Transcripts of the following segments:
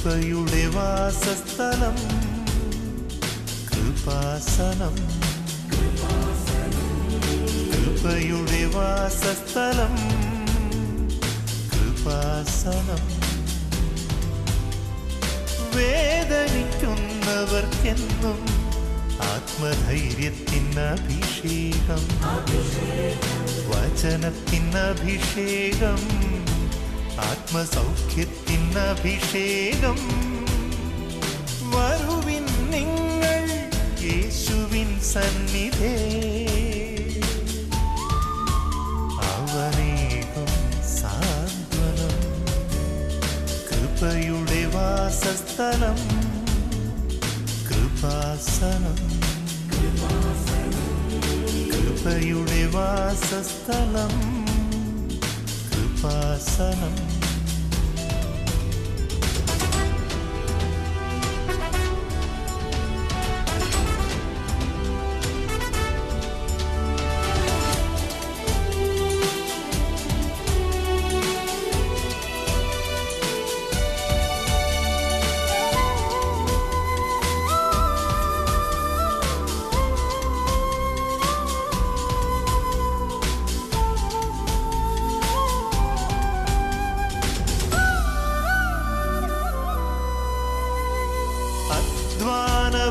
കൃപയുടെ വാസസ്ഥലം കൃപാസനം, കൃപയുടെ വാസസ്ഥലം കൃപാസനം. വേദനിക്കുന്നവർക്കെന്നും ആത്മധൈര്യത്തിനഭിഷേകം, വചനത്തിനഭിഷേകം, ആത്മസൗഖ്യത്തിനഭിഷേകം. വരുവിൻ നിങ്ങൾ യേശുവിൻ സന്നിധേ, അവനേകും സാന്ത്വനം. കൃപയുടെ വാസസ്ഥലം കൃപാസനം, കൃപയുടെ വാസസ്ഥലം കൃപാസനം.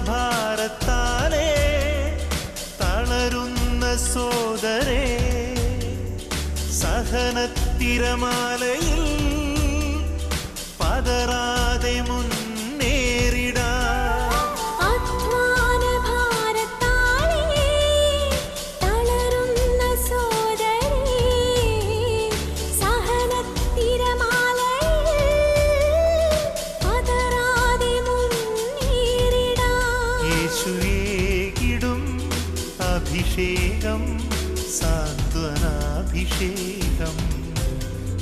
ഭാരത്താലേ തളരുന്ന സോദരേ, സഹനത്തിരമാലയിൽ പതറാതെ മുന്നേറിടാ. അഭിഷേകം സാന്ത്വനാഭിഷേകം,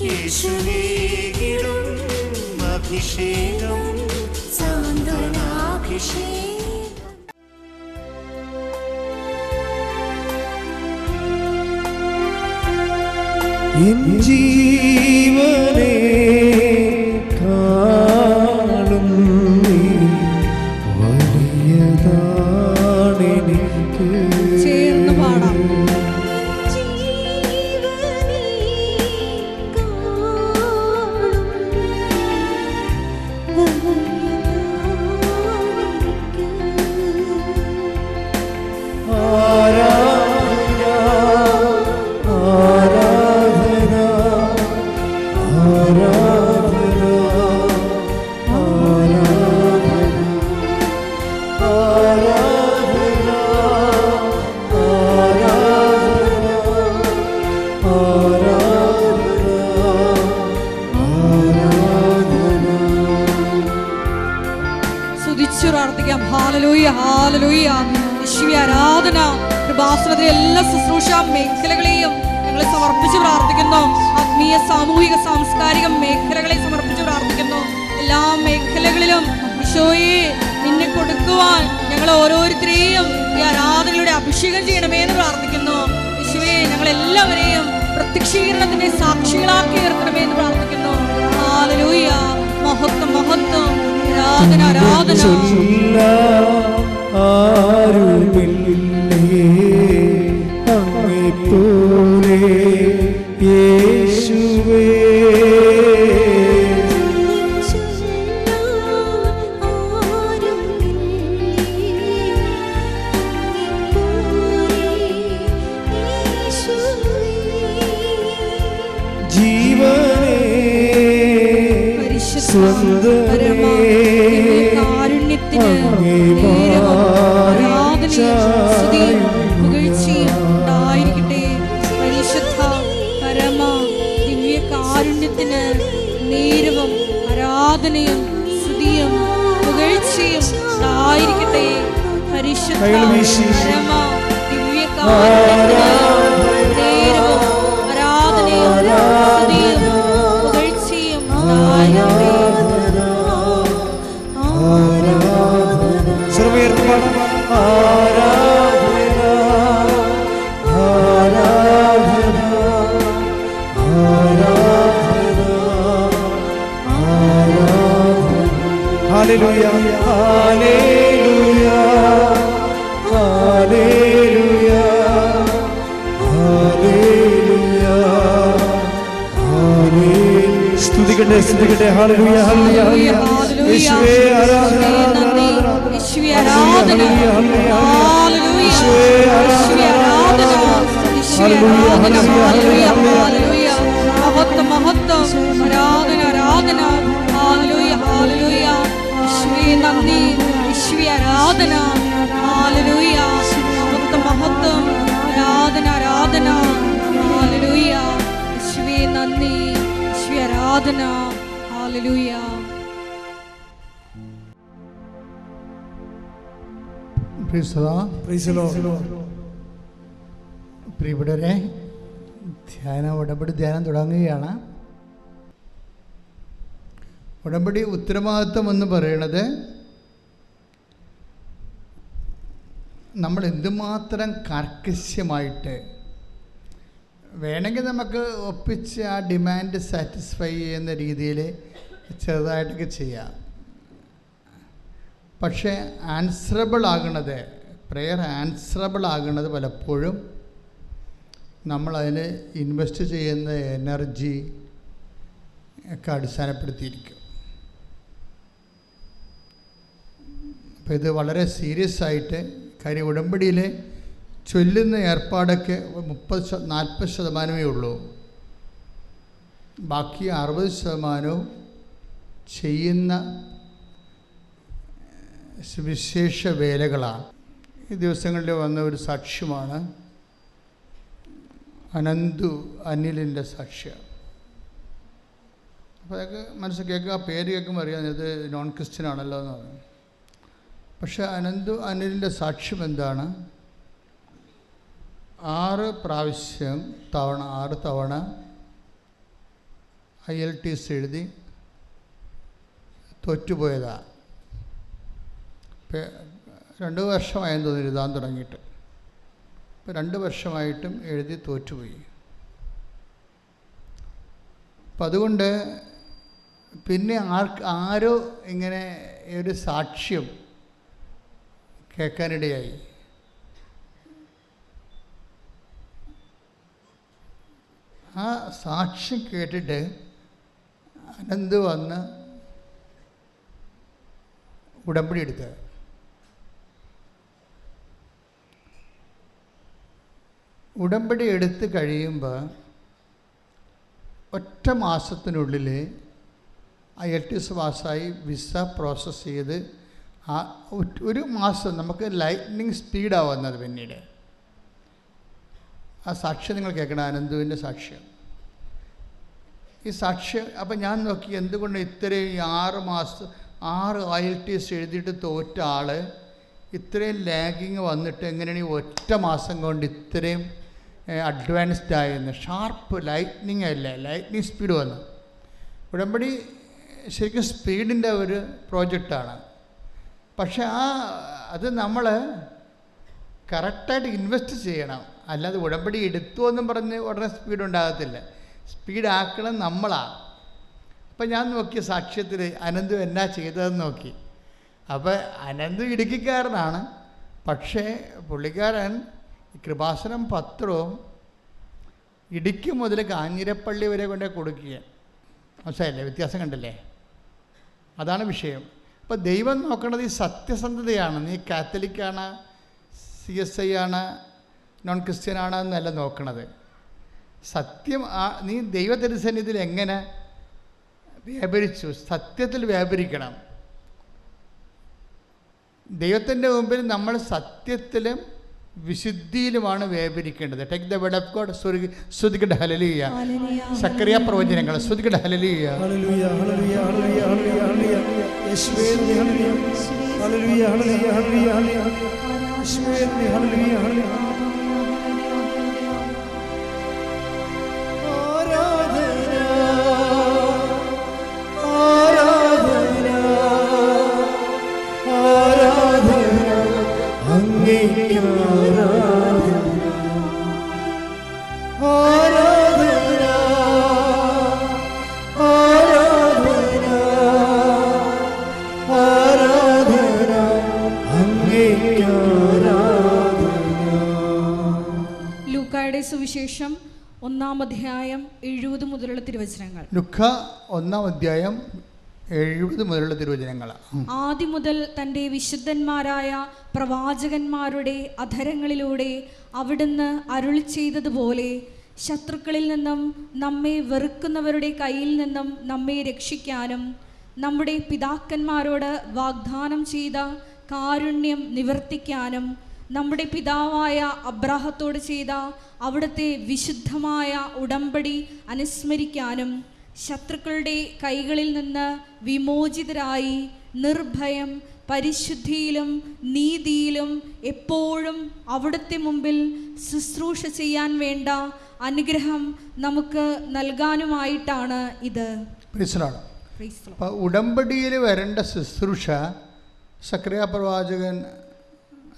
യേശുവേകിടും അഭിഷേകം സാന്ത്വനാഭിഷേകം. ജീവനേ കാണും വലിയതാണെനിക്ക്. ആരാധന കൃപാസനത്തിലെ എല്ലാ ശുശ്രൂഷ മേഖലകളെയും ഞങ്ങൾ സമർപ്പിച്ച് പ്രാർത്ഥിക്കുന്നു. ആത്മീയ സാമൂഹിക സാംസ്കാരിക മേഖലകളെ സമർപ്പിച്ച് പ്രാർത്ഥിക്കുന്നു. എല്ലാ മേഖലകളിലും ഈശോയെ നിന്നെ കൊടുക്കുവാൻ ഞങ്ങൾ ഓരോരുത്തരെയും ഈ ആരാധനയുടെ അഭിഷേകം ചെയ്യണമേ എന്ന് പ്രാർത്ഥിക്കുന്നു. ഈശോയെ ഞങ്ങളെല്ലാവരെയും പ്രത്യക്ഷീകരണത്തിന്റെ സാക്ഷികളാക്കി ഉയർത്തണമേ എന്ന് പ്രാർത്ഥിക്കുന്നു. ഹല്ലേലൂയ. മഹത്വം മഹത്വം, ആരാധന ആരാധന. ആരുമില്ലേ അങ്ങേപ്പോലെ യേശുവേ, ജീവനേ സ്വന്തമേ കാരുണ്യത്തിന് ഉണ്ടായിരിക്കട്ടെ. പരിശുദ്ധ പരമ ദിവ്യ കാരുണ്യത്തിന് നേരവും ആരാധനയും സ്തുതിയും പുകഴ്ചയും ഉണ്ടായിരിക്കട്ടെ. പരിശുദ്ധ പരമ ദിവ്യ കാരുണ്യത്തിന് നേരവും ആരാധനയും സ്തുതിയും പുകഴ്ചയും ഉണ്ടായിരിക്കട്ടെ. ഹല്ലേലൂയ ഹല്ലേലൂയ ഹല്ലേലൂയ ഹല്ലേലൂയ ഹല്ലേലൂയ സ്തുതിക്കട്ടെ സ്തുതിക്കട്ടെ ഹല്ലേലൂയ ഹല്ലേലൂയ യേശുവേ ആരാധന യേശുവേ ആരാധന ഹല്ലേലൂയ യേശുവേ ആരാധന ഹല്ലേലൂയ ഹല്ലേലൂയ മഹത്വം മഹത്വം ആരാധന ആരാധന ഹല്ലേലൂയ ഹല്ലേലൂയ യേശുവേ നന്ദി യേശുവേ ആരാധന ഹല്ലേലൂയ മഹത്വം മഹത്വം ആരാധന ആരാധന ഹല്ലേലൂയ യേശുവേ നന്ദി യേശുവേ ആരാധന ഹല്ലേലൂയ. പ്രിയപ്പെട്ടവരെ, ഉടമ്പടി ധ്യാനം തുടങ്ങുകയാണ്. ഉടമ്പടി ഉത്തരവാദിത്വം എന്ന് പറയുന്നത് നമ്മൾ എന്തുമാത്രം കർക്കശ്യമായിട്ട് വേണമെങ്കിൽ നമുക്ക് ഒപ്പിച്ച് ആ ഡിമാൻഡ് സാറ്റിസ്ഫൈ ചെയ്യുന്ന രീതിയിൽ ചെറുതായിട്ടൊക്കെ ചെയ്യാം. പക്ഷേ പ്രെയർ ആൻസറബിൾ ആകുന്നത് പലപ്പോഴും നമ്മളതിൽ ഇൻവെസ്റ്റ് ചെയ്യുന്ന എനർജി ഒക്കെ അടിസ്ഥാനപ്പെടുത്തിയിരിക്കും. അപ്പോൾ ഇത് വളരെ സീരിയസ് ആയിട്ട് കാര്യം. ഉടമ്പടിയിൽ ചൊല്ലുന്ന ഏർപ്പാടൊക്കെ 30-40% ഉള്ളൂ. ബാക്കി 60% ചെയ്യുന്ന സുവിശേഷ വേലകളാണ്. ഈ ദിവസങ്ങളിൽ വന്ന ഒരു സാക്ഷ്യമാണ് അനിലിൻ്റെ സാക്ഷ്യം. അപ്പോൾ അതൊക്കെ മനസ്സിൽ കേൾക്കുക, ആ പേര് കേൾക്കുമ്പോൾ അറിയാം ഇത് നോൺ ക്രിസ്ത്യൻ ആണല്ലോ എന്ന് പറഞ്ഞു. പക്ഷേ അനിലിൻ്റെ സാക്ഷ്യം എന്താണ്? 6 തവണ IELTS എഴുതി തോറ്റുപോയതാണ്. 2 വർഷമായെന്ന് തോന്നി എഴുതാൻ തുടങ്ങിയിട്ട്. ഇപ്പോൾ 2 വർഷമായിട്ടും എഴുതി തോറ്റുപോയി. അപ്പം അതുകൊണ്ട് പിന്നെ ആരോ ഇങ്ങനെ ഒരു സാക്ഷ്യം കേൾക്കാനിടയായി. ആ സാക്ഷ്യം കേട്ടിട്ട് അനന്ത് വന്ന് ഉടമ്പടി എടുത്തത്. ഉടമ്പടി എടുത്ത് കഴിയുമ്പോൾ ഒറ്റ മാസത്തിനുള്ളിൽ IELTS പാസ്സായി വിസ പ്രോസസ്സ് ചെയ്ത് ഒരു മാസം നമുക്ക് ലൈറ്റ്നിങ് സ്പീഡാണ് വന്നത്. പിന്നീട് ആ സാക്ഷ്യം നിങ്ങൾ കേൾക്കണം, അനന്തുവിൻ്റെ സാക്ഷ്യം. ഈ സാക്ഷ്യം അപ്പം ഞാൻ നോക്കി എന്തുകൊണ്ട് ഇത്രയും 6 IELTS എഴുതിയിട്ട് തോറ്റ ആൾ ഇത്രയും ലാഗിങ് വന്നിട്ട് എങ്ങനെയാണ് ഈ ഒറ്റ മാസം കൊണ്ട് ഇത്രയും അഡ്വാൻസ്ഡ് ആയെന്ന്. ഷാർപ്പ് ലൈറ്റ്നിങ് സ്പീഡ് വന്നു. ഉടമ്പടി ശരിക്കും സ്പീഡിൻ്റെ ഒരു പ്രോജക്റ്റാണ്. പക്ഷെ അത് നമ്മൾ കറക്റ്റായിട്ട് ഇൻവെസ്റ്റ് ചെയ്യണം. അല്ലാതെ ഉടമ്പടി എടുത്തു എന്നും പറഞ്ഞ് ഉടനെ സ്പീഡ് ഉണ്ടാകത്തില്ല. സ്പീഡാക്കണം നമ്മളാണ്. അപ്പം ഞാൻ നോക്കിയ സാക്ഷ്യത്തിൽ അനന്തു എന്നാ ചെയ്തതെന്ന് നോക്കി. അപ്പോൾ അനന്തു ഇടുക്കിക്കാരനാണ്. പക്ഷേ പുള്ളിക്കാരൻ കൃപാസനം പത്രവും ഇടുക്കി മുതൽ കാഞ്ഞിരപ്പള്ളി വരെ കൊണ്ടേ കൊടുക്കുക. മനസ്സിലായില്ലേ? വ്യത്യാസം കണ്ടില്ലേ? അതാണ് വിഷയം. അപ്പോൾ ദൈവം നോക്കണത് ഈ സത്യസന്ധതയാണ്. നീ കാത്തലിക്കാണ്, CSI ആണ്, നോൺ ക്രിസ്ത്യൻ ആണ് എന്നല്ല നോക്കണത്. സത്യം നീ ദൈവത്തിരുസന്നിധിയിൽ എങ്ങനെ വ്യാപരിച്ചു? സത്യത്തിൽ വ്യാപരിക്കണം. ദൈവത്തിൻ്റെ മുമ്പിൽ നമ്മൾ സത്യത്തിലും വിശുദ്ധിയിലുമാണ് വ്യാപരിക്കേണ്ടത്. Take the word of God. സ്തുതിക്കട്ടെ ഹല്ലേലൂയ. സക്കറിയ പ്രവചനങ്ങൾ സ്തുതിക്കട്ടെ ഹല്ലേലൂയ. ഹല്ലേലൂയ ഹല്ലേലൂയ ഹല്ലേലൂയ ഹല്ലേലൂയ യേശുവേ ഹല്ലേലൂയ ഹല്ലേലൂയ ഹല്ലേലൂയ ഹല്ലേലൂയ യേശുവേ ഹല്ലേലൂയ ഹല്ലേലൂയ ആരാധന സുവിശേഷം 1-ാം അധ്യായം 70 മുതലുള്ള തിരുവചനങ്ങൾ. ലുക്ക 1-ാം അധ്യായം 70 മുതലുള്ള തിരുവചനങ്ങൾ. ആദ്യം മുതൽ തൻ്റെ വിശുദ്ധന്മാരായ പ്രവാചകന്മാരുടെ അധരങ്ങളിലൂടെ അവിടുന്ന് അരുളി ചെയ്തതുപോലെ ശത്രുക്കളിൽ നിന്നും നമ്മെ വെറുക്കുന്നവരുടെ കയ്യിൽ നിന്നും നമ്മെ രക്ഷിക്കാനും നമ്മുടെ പിതാക്കന്മാരോട് വാഗ്ദാനം ചെയ്ത കാരുണ്യം നിവർത്തിക്കാനും നമ്മുടെ പിതാവായ അബ്രാഹത്തോട് ചെയ്ത അവിടുത്തെ വിശുദ്ധമായ ഉടമ്പടി അനുസ്മരിക്കാനും ശത്രുക്കളുടെ കൈകളിൽ നിന്ന് വിമോചിതരായി നിർഭയം പരിശുദ്ധിയിലും നീതിയിലും എപ്പോഴും അവിടുത്തെ മുമ്പിൽ ശുശ്രൂഷ ചെയ്യാൻ വേണ്ട അനുഗ്രഹം നമുക്ക് നൽകാനുമായിട്ടാണ് ഇത്. ഉടമ്പടിയിൽ വരേണ്ട ശുശ്രൂഷ സക്കറിയ പ്രവാചകൻ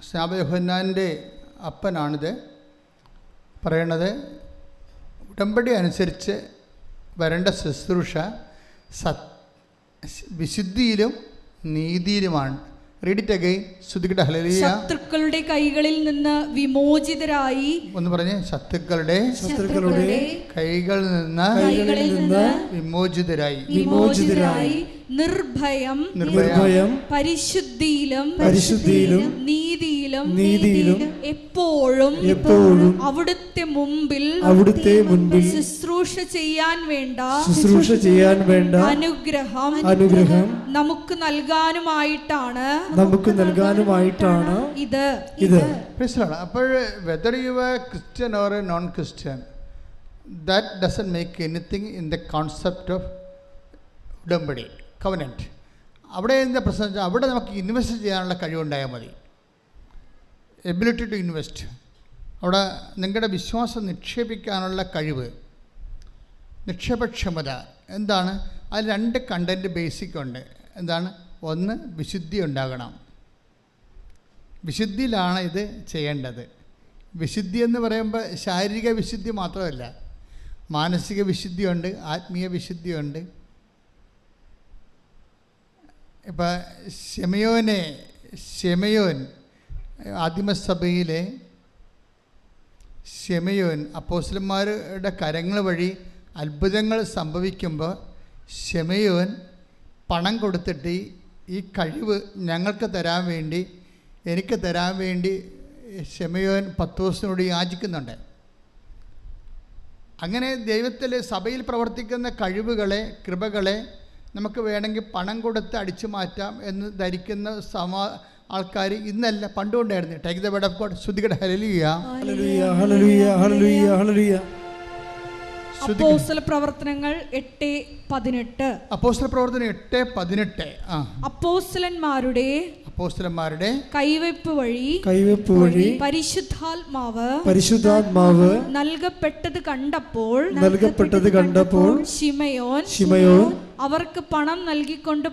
സ്നാപക യോഹന്നാൻ്റെ അപ്പനാണിത് പറയണത്. ഉടമ്പടി അനുസരിച്ച് വരേണ്ട ശുശ്രൂഷ വിശുദ്ധിയിലും നീതിയിലുമാണ്. Read it again. ശ്രുതികട്ടെ ഹല്ലേലൂയ. ശത്രുക്കളുടെ കൈകളിൽ നിന്ന് വിമോചിതരായി. ഒന്ന് പറഞ്ഞേ. ശത്രുക്കളുടെ കൈകളിൽ നിന്ന് വിമോചിതരായി നിർഭയം പരിശുദ്ധിയിലും നീതിയിലും എപ്പോഴും അവിടുത്തെ മുമ്പിൽ ശുശ്രൂഷ ചെയ്യാൻ വേണ്ട അനുഗ്രഹം നമുക്ക് നൽകാനുമായിട്ടാണ് ഇത്. അപ്പോൾ whether you are Christian or a non-Christian, that doesn't make anything in the concept of ഉടമ്പടി, covenant. അവിടെ എന്താ പ്രശ്നം വെച്ചാൽ അവിടെ നമുക്ക് ഇൻവെസ്റ്റ് ചെയ്യാനുള്ള കഴിവുണ്ടായാൽ മതി. Ability to invest. അവിടെ നിങ്ങളുടെ വിശ്വാസം നിക്ഷേപിക്കാനുള്ള കഴിവ്, നിക്ഷേപക്ഷമത എന്താണ്? അതിൽ 2 കണ്ടൻറ്റ് ബേസിക് ഉണ്ട്. എന്താണ്? ഒന്ന്, വിശുദ്ധി ഉണ്ടാകണം. വിശുദ്ധിയിലാണ് ഇത് ചെയ്യേണ്ടത്. വിശുദ്ധി എന്ന് പറയുമ്പോൾ ശാരീരിക വിശുദ്ധി മാത്രമല്ല, മാനസിക വിശുദ്ധിയുണ്ട്, ആത്മീയ വിശുദ്ധിയുണ്ട്. ഇപ്പം ശെമയോൻ ആദിമസഭയിലെ ശെമയോൻ അപ്പോസ്തലന്മാരുടെ കരങ്ങൾ വഴി അത്ഭുതങ്ങൾ സംഭവിക്കുമ്പോൾ ശെമയോൻ പണം കൊടുത്തിട്ട് ഈ കഴിവ് ഞങ്ങൾക്ക് തരാൻ വേണ്ടി, എനിക്ക് തരാൻ വേണ്ടി ശെമയോൻ പത്രോസിനോട് യാചിക്കുന്നുണ്ട്. അങ്ങനെ ദൈവത്തിൽ സഭയിൽ പ്രവർത്തിക്കുന്ന കഴിവുകളെ, കൃപകളെ നമുക്ക് വേണമെങ്കിൽ പണം കൊടുത്ത് അടിച്ചു മാറ്റാം എന്ന് ധരിക്കുന്ന ആൾക്കാർ ഇന്നല്ല, പണ്ടുകൊണ്ടായിരുന്നു. Take the word of God. ശ്രുതികട്ടെ ഹല്ലേലൂയ. അപ്പോസ്തല പ്രവർത്തനങ്ങൾ 8:18. അപ്പോസ്തല പ്രവർത്തനം 8:18. അപ്പോസ്തലന്മാരുടെ കൈവെപ്പ് വഴി പരിശുദ്ധാത്മാവ് നൽകപ്പെട്ടത് കണ്ടപ്പോൾ ശിമയോൻ അവർക്ക് പണം നൽകിക്കൊണ്ട്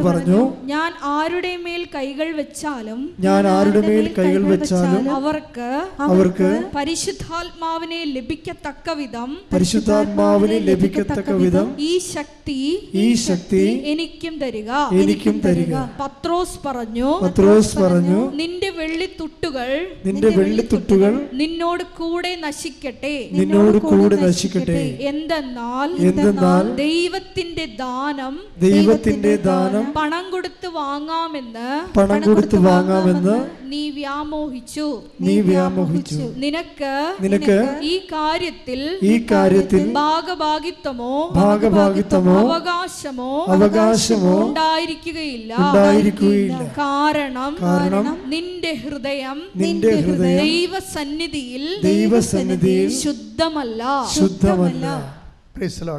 പറഞ്ഞു, ഞാൻ ആരുടെ മേൽ കൈകൾ വെച്ചാലും അവർക്ക് പരിശുദ്ധാത്മാവിനെ ലഭിക്കത്തക്ക വിധം ഈ ശക്തി എനിക്കും തരിക. പത്രോസ് പറഞ്ഞു, നിന്റെ വെള്ളിത്തുട്ടുകൾ നിന്നോട് കൂടെ നശിക്കട്ടെ. എന്തെന്നാൽ ദൈവത്തിന്റെ ദാനം പണം കൊടുത്ത് വാങ്ങാമെന്ന് നീ വ്യാമോഹിച്ചു. നിനക്ക് ഈ കാര്യത്തിൽ ഭാഗഭാഗിത്വമോ അവകാശമോ ഉണ്ടായിരിക്കുകയില്ല. കാരണം നിന്റെ ഹൃദയം ദൈവസന്നിധിയിൽ ശുദ്ധമല്ല.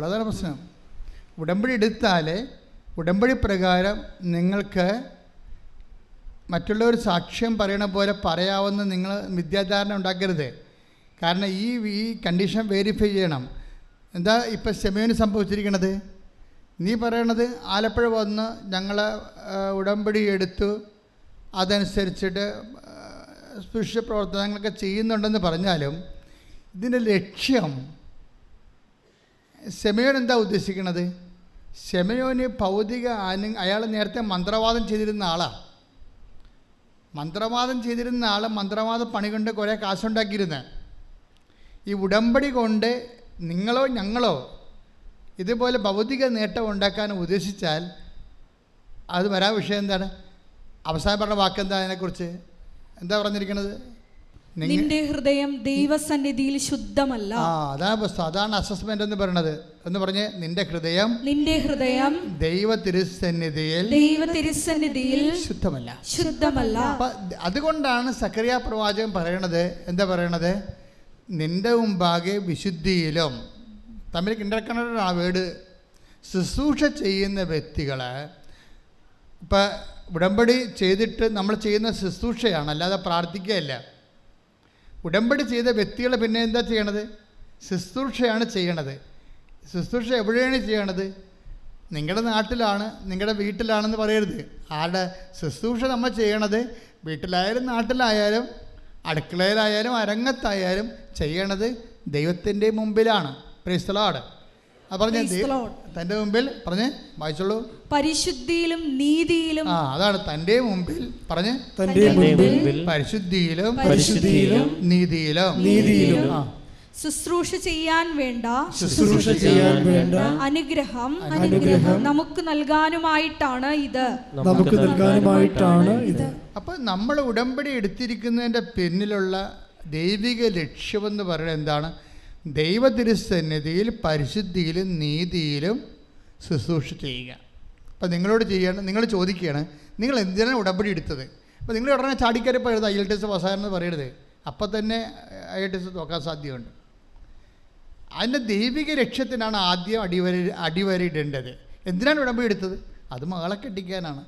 അതാണ് പ്രശ്നം. ഉടമ്പടി എടുത്താൽ ഉടമ്പടി പ്രകാരം നിങ്ങൾക്ക് മറ്റുള്ളവർ സാക്ഷ്യം പറയണ പോലെ പറയാവുന്ന നിങ്ങൾ മിഥ്യാധാരണ ഉണ്ടാക്കരുത്. കാരണം ഈ കണ്ടീഷൻ വെരിഫൈ ചെയ്യണം. എന്താ ഇപ്പം ശെമയോന് സംഭവിച്ചിരിക്കണത്? നീ പറയണത് ആലപ്പുഴ വന്ന് ഞങ്ങൾ ഉടമ്പടി എടുത്തു, അതനുസരിച്ചിട്ട് സ്പൃശ്യ പ്രവർത്തനങ്ങളൊക്കെ ചെയ്യുന്നുണ്ടെന്ന് പറഞ്ഞാലും ഇതിൻ്റെ ലക്ഷ്യം ശെമയോൻ എന്താ ഉദ്ദേശിക്കുന്നത്? ശെമയോന് ഭൗതിക അയാൾ നേരത്തെ മന്ത്രവാദം ചെയ്തിരുന്ന ആളാണ്. മന്ത്രവാദം പണി കൊണ്ട് കുറേ കാശുണ്ടാക്കിയിരുന്നത്. ഈ ഉടമ്പടി കൊണ്ട് നിങ്ങളോ ഞങ്ങളോ ഇതുപോലെ ഭൗതിക നേട്ടം ഉണ്ടാക്കാൻ ഉദ്ദേശിച്ചാൽ അത് വരാൻ വിഷയം എന്താണ്? അവസാനം പറഞ്ഞ വാക്കെന്താ? അതിനെക്കുറിച്ച് എന്താ പറഞ്ഞിരിക്കുന്നത്? നിന്റെ ഹൃദയം ദൈവസന്നിധിയിൽ ശുദ്ധമല്ല. അതാണ് അസസ്മെന്റ് എന്ന് പറയുന്നത്. എന്ന് പറഞ്ഞ് നിന്റെ ഹൃദയം ദൈവ തിരുസന്നിധിയിൽ ശുദ്ധമല്ല. അതുകൊണ്ടാണ് സക്കറിയ പ്രവാചകൻ പറയണത്, എന്താ പറയണത്? നിന്റെ മുമ്പാകെ വിശുദ്ധിയിലും, തമ്മിൽ കിണ്ടക്കണ ആ വേട്, ശുശ്രൂഷ ചെയ്യുന്ന വ്യക്തികൾ, ഇപ്പം ഉടമ്പടി ചെയ്തിട്ട് നമ്മൾ ചെയ്യുന്ന ശുശ്രൂഷയാണ്, അല്ലാതെ പ്രാർത്ഥിക്കുകയല്ല. ഉടമ്പടി ചെയ്ത വ്യക്തികൾ പിന്നെ എന്താ ചെയ്യണത്? ശുശ്രൂഷയാണ് ചെയ്യണത്. ശുശ്രൂഷ എവിടെയാണ് ചെയ്യണത്? നിങ്ങളുടെ നാട്ടിലാണ്, നിങ്ങളുടെ വീട്ടിലാണെന്ന് പറയരുത്. ആരുടെ ശുശ്രൂഷ നമ്മൾ ചെയ്യണത്? വീട്ടിലായാലും നാട്ടിലായാലും അടുക്കളയിലായാലും അരങ്ങത്തായാലും ചെയ്യണത് ദൈവത്തിൻ്റെ മുമ്പിലാണ്. Praise the Lord. പറഞ്ഞ തൻ്റെ മുമ്പിൽ പറഞ്ഞ് വായിച്ചോളൂ. പരിശുദ്ധിയിലും നീതിയിലും. അതാണ് തൻ്റെ മുമ്പിൽ പറഞ്ഞ്, പരിശുദ്ധിയിലും നീതിയിലും ശുശ്രൂഷ ചെയ്യാൻ വേണ്ട അനുഗ്രഹം നമുക്ക് നൽകാനുമായിട്ടാണ് ഇത്. അപ്പൊ നമ്മൾ ഉടമ്പടി എടുത്തിരിക്കുന്നതിൻ്റെ പിന്നിലുള്ള ദൈവിക ലക്ഷ്യമെന്ന് പറയുന്നത് എന്താണ്? ദൈവ തിരുസന്നിധിയിൽ പരിശുദ്ധിയിലും നീതിയിലും ശുശ്രൂഷ ചെയ്യുക. അപ്പം നിങ്ങളോട് ചെയ്യണം, നിങ്ങൾ ചോദിക്കുകയാണ്, നിങ്ങൾ എന്തിനാണ് ഉടമ്പടി എടുത്തത്? അപ്പോൾ നിങ്ങൾ ഉടനെ ചാടിക്കരപ്പോൾ എഴുതുക IELTS പാസ്സായെന്ന് പറയരുത്. അപ്പം തന്നെ IELTS നോക്കാൻ സാധ്യതയുണ്ട്. അതിൻ്റെ ദൈവിക ലക്ഷ്യത്തിനാണ് ആദ്യം അടിവരയിടേണ്ടത്. എന്തിനാണ് ഉടമ്പടി എടുത്തത്? അത് മകളെ കെട്ടിക്കാനാണ്,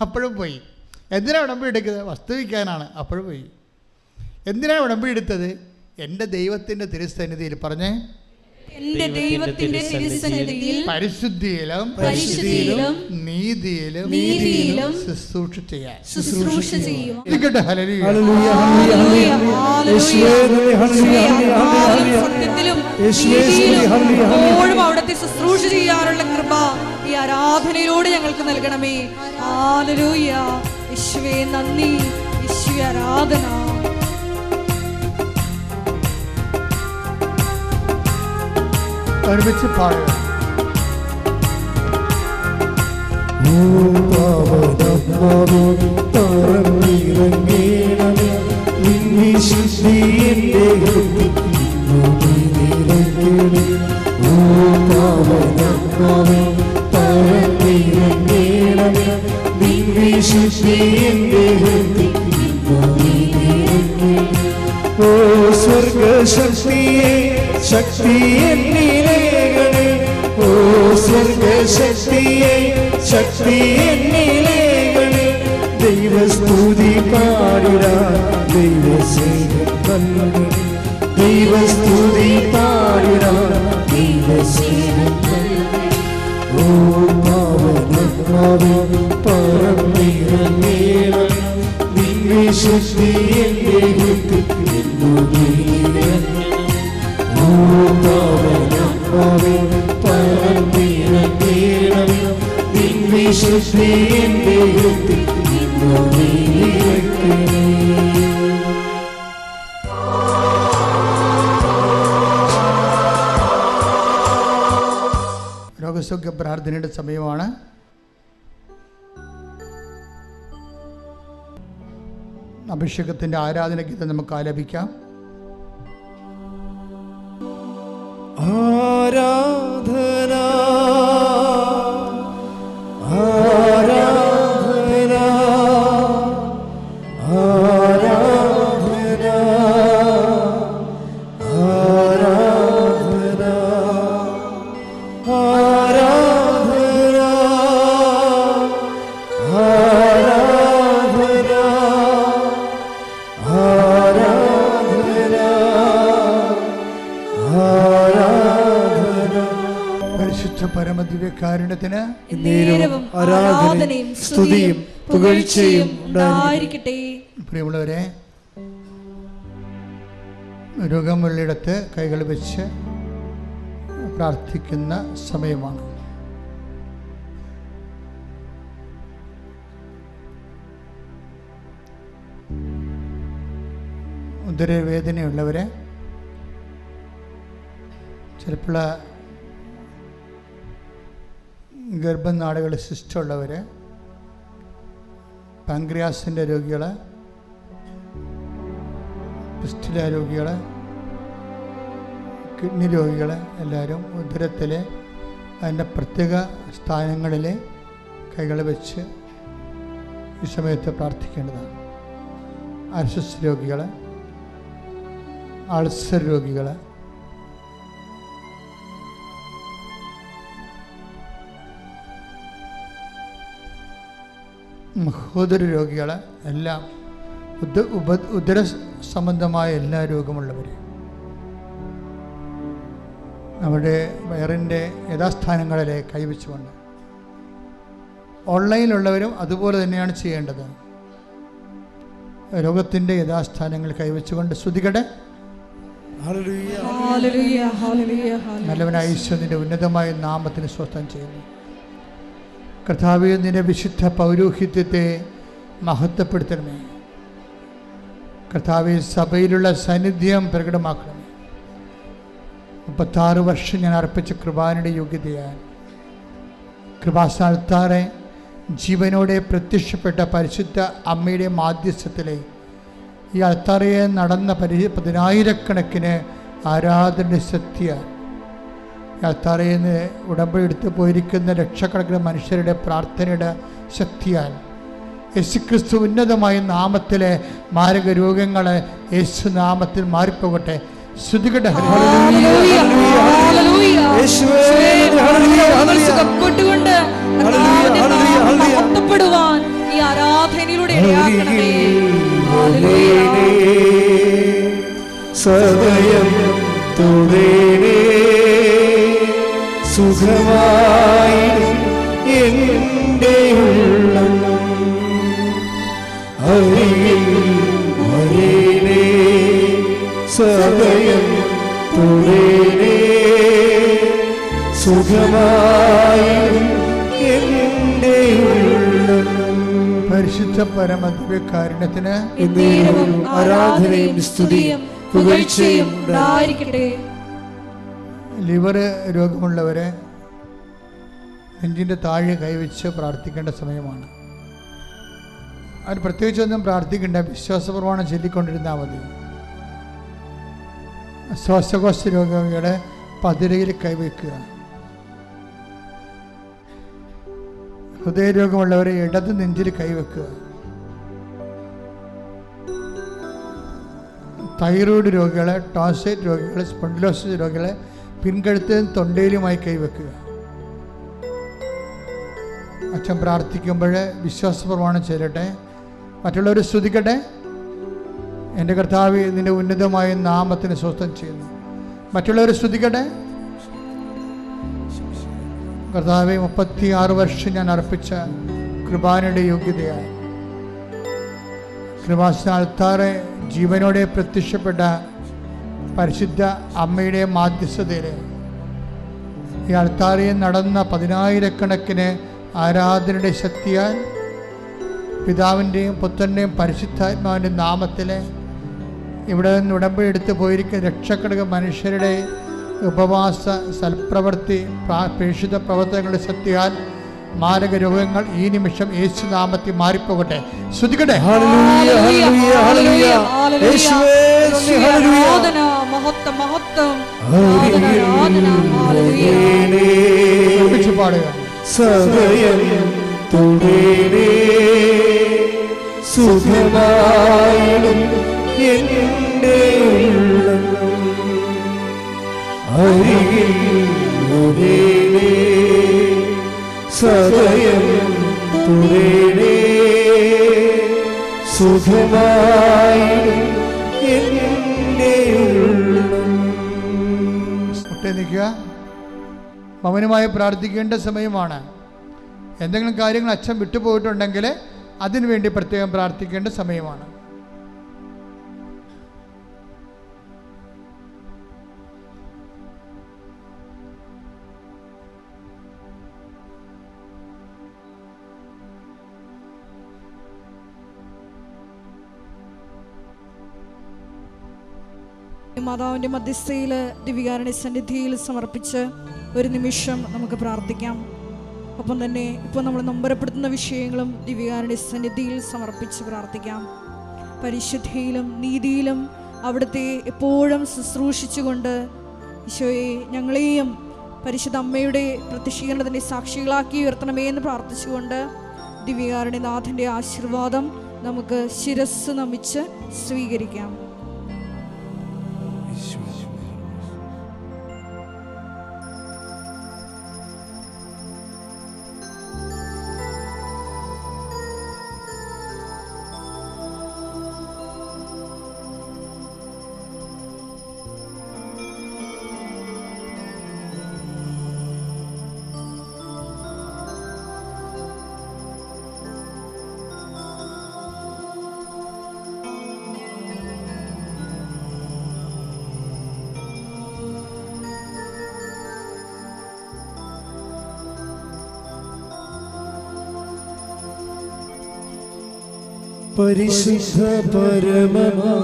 അപ്പോഴും പോയി. എന്തിനാണ് ഉടമ്പടി എടുക്കുന്നത്? വസ്തു വയ്ക്കാനാണ്, അപ്പോഴും പോയി. എന്തിനാണ് ഉടമ്പടി എടുത്തത്? എൻ്റെ ദൈവത്തിൻ്റെ തിരുസന്നിധിയിൽ പറഞ്ഞേ, എന്റെ ദൈവത്തിന്റെ തിരുസന്നിധിയിൽ പരിശുദ്ധിയിലും നീതിയിലും ശുശ്രൂഷ ചെയ്യാൻ. എപ്പോഴും അവിടുത്തെ ശുശ്രൂഷ ചെയ്യാനുള്ള കൃപ ഈ ആരാധനയിലൂടെ ഞങ്ങൾക്ക് നൽകണമേ. ഹല്ലേലൂയ. യേശുവേ നന്ദി, യേശുവേ ആരാധന. ഒരുമിച്ച് പാടുക. ഓ സ്വർഗശക്തിയെ ശക്തി എന്നിലേകളെ, ഓ സ്വർഗശക്തിയെ ശക്തി എന്നിലേകളെ, ദൈവസ്തുതി പാടിടാൻ ദൈവസേവൻ, ദൈവസ്തുതി പാടിടാൻ ദൈവസേവൻ. ഓ പാവനാത്മാവേ പരമിറങ്ങേണം, ദിവ്യശക്തി എൻ്റെ ഹൃദയത്തിൽ രോഗസൗഖ്യ പ്രാർത്ഥനയുടെ സമയമാണ്. അഭിഷേകത്തിൻ്റെ ആരാധനഗീതം നമുക്ക് ആലപിക്കാം. ആരാധന ആരാധന ആരാധന ആരാധന ആരാധന പരമദിവ്യകാരുണ്യത്തിന് ആരാധനയും സ്തുതിയും പുകഴ്ചയും ഉണ്ടായിരിക്കട്ടെ. പ്രിയമുള്ളവരെ, രോഗമുള്ളിടത്ത് കൈകൾ വെച്ച് പ്രാർത്ഥിക്കുന്ന സമയമാണ്. ഉദരവേദനയുള്ളവരെ ചിലപ്പോൾ ഗർഭനാളുകൾ സിസ്റ്റുള്ളവർ, പാങ്ക്രിയാസിൻ്റെ രോഗികൾ, പിസ്റ്റില രോഗികൾ, കിഡ്നി രോഗികൾ എല്ലാവരും ഉദരത്തിൽ അതിൻ്റെ പ്രത്യേക സ്ഥാനങ്ങളിൽ കൈകൾ വെച്ച് ഈ സമയത്ത് പ്രാർത്ഥിക്കേണ്ടതാണ്. അർശസ് രോഗികൾ, അൾസർ രോഗികൾ, മഹോദര രോഗികൾ, എല്ലാം ഉദര സംബന്ധമായ എല്ലാ രോഗമുള്ളവർ നമ്മുടെ വയറിൻ്റെ യഥാസ്ഥാനങ്ങളിൽ കൈവച്ചുകൊണ്ട്, ഓൺലൈനിലുള്ളവരും അതുപോലെ തന്നെയാണ് ചെയ്യേണ്ടത്. രോഗത്തിൻ്റെ യഥാസ്ഥാനങ്ങൾ കൈവച്ചുകൊണ്ട് സ്തുതിക്കട്ടെ. നല്ലവനായ ഈശോയുടെ ഉന്നതമായ നാമത്തിന് സ്വസ്ഥം ചെയ്യുന്നു. കർത്താവേ, നിന്റെ വിശുദ്ധ പൗരോഹിത്യത്തെ മഹത്വപ്പെടുത്തണമേ. കർത്താവേ, സഭയിലുള്ള സാന്നിധ്യം പ്രകടമാക്കണമേ. 36 വർഷം ഞാൻ അർപ്പിച്ച കൃപാനയുടെ യോഗ്യതയാൽ കൃപാസ്ഥാനത്താറെ ജീവനോടെ പ്രത്യക്ഷപ്പെട്ട പരിശുദ്ധ അമ്മയുടെ മാധ്യസ്ഥത്തിലെ ഈ അൾത്താറയെ നടന്ന 10,000 ആരാധന ശക്തിയാൽ ഈ അൾത്താറയിൽ നിന്ന് ഉടമ്പടി എടുത്ത് പോയിരിക്കുന്ന ലക്ഷക്കണക്കിന് മനുഷ്യരുടെ പ്രാർത്ഥനയുടെ ശക്തിയാൽ യേശുക്രിസ്തു ഉന്നതമായ നാമത്തിലെ മാരക രോഗങ്ങൾ യേശു നാമത്തിൽ മാറിപ്പോകട്ടെ. ശ്രുതികട്ടെ. ഈ ആരാധനയിലൂടെ സദയം തുടരേ സുഖമായി എൻ്റെ ഉള്ളം അരികിൽ വരേണേ സദയം തുടരേ സുഖമായി എൻ്റെ ഉള്ളം. പരിശുദ്ധ പരമദിവ്യകാരുണ്യത്തിന് ആരാധനയും സ്തുതിയും പുകഴ്ചയും ഉണ്ടായിരിക്കട്ടെ. ലിവർ രോഗമുള്ളവരെ നെഞ്ചിൻ്റെ താഴെ കൈവച്ച് പ്രാർത്ഥിക്കേണ്ട സമയമാണ്. അതിന് പ്രത്യേകിച്ചൊന്നും പ്രാർത്ഥിക്കേണ്ട, വിശ്വാസപ്രമാണം ചൊല്ലിക്കൊണ്ടിരുന്നാൽ മതി. ശ്വാസകോശ രോഗികളെ പതിരയിൽ കൈവയ്ക്കുക. ഹൃദയരോഗമുള്ളവരെ ഇടത് നെഞ്ചിൽ കൈവയ്ക്കുക. തൈറോയ്ഡ് രോഗികളെ, ടോൺസൈറ്റ് രോഗികളെ, സ്പോണ്ടിലോസിസ് രോഗികളെ പിൻകഴുത്തിലും തൊണ്ടയിലുമായി കൈവയ്ക്കുക. അച്ഛൻ പ്രാർത്ഥിക്കുമ്പോൾ വിശ്വാസപ്രമാണം ചെയ്യട്ടെ. മറ്റുള്ളവർ സ്തുതിക്കട്ടെ. എൻ്റെ കർത്താവ് നിന്റെ ഉന്നതമായ നാമത്തിന് സ്വസ്ഥം ചെയ്യുന്നു. മറ്റുള്ളവർ സ്തുതിക്കട്ടെ. കർത്താവെ, 36 വർഷം ഞാൻ അർപ്പിച്ച കൃപാനയുടെ യോഗ്യതയായി കൃപാസ്ഥാനത്താറെ ജീവനോടെ പ്രത്യക്ഷപ്പെട്ട പരിശുദ്ധ അമ്മയുടെ മാധ്യസ്ഥതയിൽ ഈ അൾത്താരയിൽ നടന്ന 10,000 ആരാധനയുടെ ശക്തിയാൽ പിതാവിൻ്റെയും പുത്രൻ്റെയും പരിശുദ്ധാത്മാവിൻ്റെ നാമത്തിൽ ഇവിടെ നിന്ന് ഉടമ്പടി എടുത്ത് പോയിരിക്കുന്ന ലക്ഷക്കണക്കിന് മനുഷ്യരുടെ ഉപവാസ സൽപ്രവൃത്തി പ്രേക്ഷിത പ്രവർത്തനങ്ങളുടെ ശക്തിയാൽ മാരക രോഗങ്ങൾ ഈ നിമിഷം യേശു നാമത്തിൽ മാറിപ്പോകട്ടെ. ശ്രുതിക്കട്ടെ. പാടുക. സുഖമായിടും എൻ്റെ ഉള്ളം അരികിൽ വരേണേ സദയം തുടരേ സുഖമായിടും എൻ്റെ ഉള്ളം. നിൽക്കുക. മൗനമായി പ്രാർത്ഥിക്കേണ്ട സമയമാണ്. എന്തെങ്കിലും കാര്യങ്ങൾ അച്ഛൻ വിട്ടുപോയിട്ടുണ്ടെങ്കിൽ അതിനുവേണ്ടി പ്രത്യേകം പ്രാർത്ഥിക്കേണ്ട സമയമാണ്. മാതാവിൻ്റെ മധ്യസ്ഥയിൽ ദിവ്യകാരുണ്യ സന്നിധിയിൽ സമർപ്പിച്ച് ഒരു നിമിഷം നമുക്ക് പ്രാർത്ഥിക്കാം. ഒപ്പം തന്നെ ഇപ്പോൾ നമ്മൾ നൊമ്പരപ്പെടുത്തുന്ന വിഷയങ്ങളും ദിവ്യകാരുണ്യ സന്നിധിയിൽ സമർപ്പിച്ച് പ്രാർത്ഥിക്കാം. പരിശുദ്ധിയിലും നീതിയിലും അവിടുത്തെ എപ്പോഴും ശുശ്രൂഷിച്ചുകൊണ്ട് ഈശോയെ ഞങ്ങളെയും പരിശുദ്ധ അമ്മയുടെ പ്രത്യക്ഷീകരണത്തിൻ്റെ സാക്ഷികളാക്കി ഉയർത്തണമേ എന്ന് പ്രാർത്ഥിച്ചുകൊണ്ട് ദിവ്യകാരുണ്യനാഥൻ്റെ ആശീർവാദം നമുക്ക് ശിരസ് നമിച്ച് സ്വീകരിക്കാം. പരിശുദ്ധ പരമമാ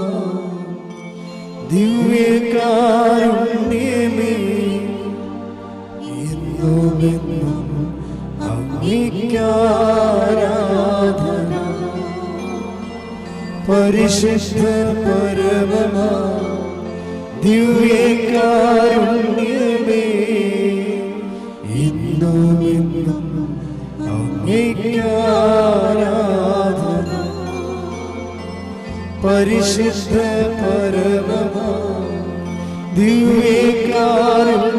ദിവ്യകാരുണ്യമേ, എന്നുമെന്നും അങ്ങേക്കാരാധന. പരിശുദ്ധ പരമമാ ദിവ്യകാരുണ്യമേ, എന്നുമെന്നും അങ്ങേക്കാരാധന. പരിശുദ്ധ പരമമാ ദിവ്യകാരുണ്യമേ,